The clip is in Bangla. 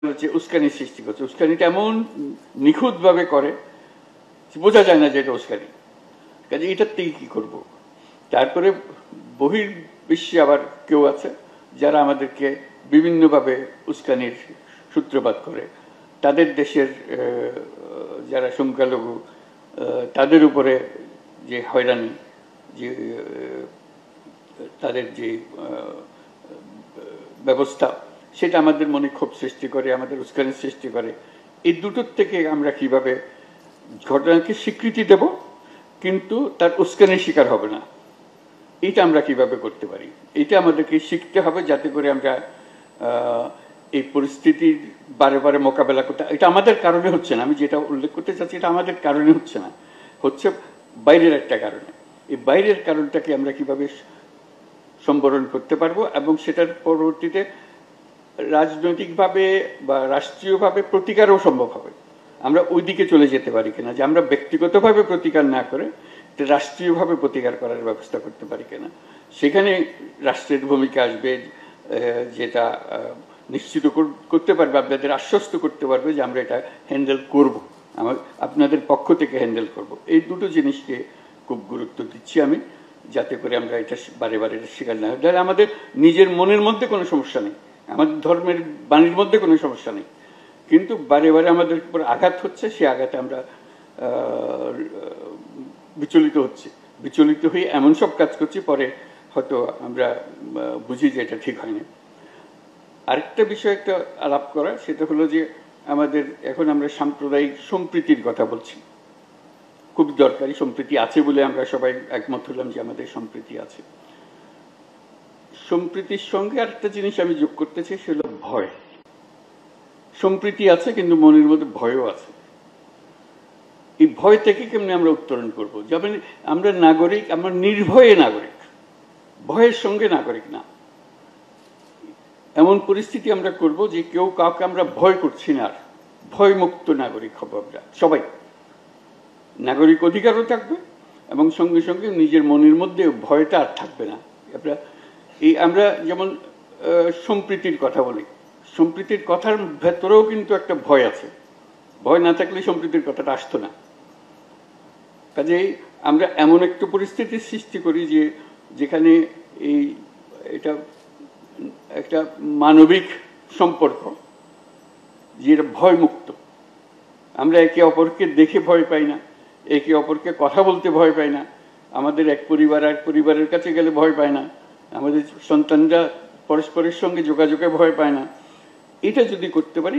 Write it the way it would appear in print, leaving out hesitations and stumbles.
হচ্ছে উস্কানি সৃষ্টি করছে। উস্কানিটা এমন নিখুঁতভাবে করে বোঝা যায় না যে এটা উস্কানি। কাজে এটার থেকে কি করব? তারপরে বহির্বিশ্বে আবার কেউ আছে যারা আমাদেরকে বিভিন্নভাবে উস্কানির সূত্রপাত করে। তাদের দেশের যারা সংখ্যালঘু তাদের উপরে যে হয়রানি, যে তাদের যে ব্যবস্থা, সেটা আমাদের মনে ক্ষোভ সৃষ্টি করে, আমাদের উস্কানির সৃষ্টি করে। এই দুটোর থেকে আমরা কিভাবে ঘটনাকে স্বীকৃতি দেব কিন্তু তার উস্কানির শিকার হবে না, এটা আমরা কিভাবে করতে পারি, এটা আমাদেরকে শিখতে হবে, যাতে করে আমরা এই পরিস্থিতির বারে বারে মোকাবেলা করতে। এটা আমাদের কারণে হচ্ছে না, আমি যেটা উল্লেখ করতে চাচ্ছি এটা আমাদের কারণে হচ্ছে না, হচ্ছে বাইরের একটা কারণে। এই বাইরের কারণটাকে আমরা কিভাবে সম্বরণ করতে পারবো এবং সেটার পরবর্তীতে রাজনৈতিকভাবে বা রাষ্ট্রীয়ভাবে প্রতিকারও সম্ভব হবে। আমরা ওই দিকে চলে যেতে পারি কিনা, যে আমরা ব্যক্তিগতভাবে প্রতিকার না করে রাষ্ট্রীয়ভাবে প্রতিকার করার ব্যবস্থা করতে পারি কিনা। সেখানে রাষ্ট্রের ভূমিকা আসবে, যেটা নিশ্চিত করতে পারবে, আপনাদের আশ্বস্ত করতে পারবে যে আমরা এটা হ্যান্ডেল করব, আপনাদের পক্ষ থেকে হ্যান্ডেল করব। এই দুটো জিনিসকে খুব গুরুত্ব দিচ্ছি আমি, যাতে করে আমরা এটা বারে বারে শিকার না হয়। তাহলে আমাদের নিজের মনের মধ্যে কোনো সমস্যা নেই, আমাদের ধর্মের বাণীর মধ্যে কোনো সমস্যা নেই, কিন্তু বারে বারে আমাদের উপর আঘাত হচ্ছে, সে আঘাতে আমরা বিচলিত হয়ে এমন সব কাজ করছি, পরে হয়তো আমরা বুঝি যে এটা ঠিক হয়নি। আরেকটা বিষয় একটা আলাপ করা, সেটা হলো যে আমাদের এখন আমরা সাম্প্রদায়িক সম্প্রীতির কথা বলছি, খুব দরকারি। সম্প্রীতি আছে বলে আমরা সবাই একমত হলাম যে আমাদের সম্প্রীতি আছে। সম্প্রীতির সঙ্গে আরেকটা জিনিস আমি যোগ করতেছি, সেটা হলো ভয়। সম্প্রীতি আছে কিন্তু মনের মধ্যে ভয়ও আছে। এই ভয় থেকে কেমনি আমরা উত্তরণ করবো? যেমন আমরা নাগরিক, আমরা নির্ভয়ে নাগরিক, ভয়ের সঙ্গে নাগরিক না। এমন পরিস্থিতি আমরা করব যে কেউ কাউকে আমরা ভয় করছি না, আর ভয়মুক্ত নাগরিক হব আমরা সবাই। নাগরিক অধিকারও থাকবে এবং সঙ্গে সঙ্গে নিজের মনের মধ্যে ভয়টা আর থাকবে না। আমরা যেমন সম্প্রীতির কথা বলি, সম্প্রীতির কথার ভেতরেও কিন্তু একটা ভয় আছে। ভয় না থাকলে সম্প্রীতির কথাটা আসতো না। কাজেই আমরা এমন একটা পরিস্থিতির সৃষ্টি করি যে যেখানে এটা একটা মানবিক সম্পর্ক, যেটা ভয়মুক্ত। আমরা একে অপরকে দেখে ভয় পাই না, একে অপরকে কথা বলতে ভয় পাই না, আমাদের এক পরিবার এক পরিবারের কাছে গেলে ভয় পায় না, আমাদের সন্তানরা পরস্পরের সঙ্গে যোগাযোগে ভয় পায় না। এটা যদি করতে পারি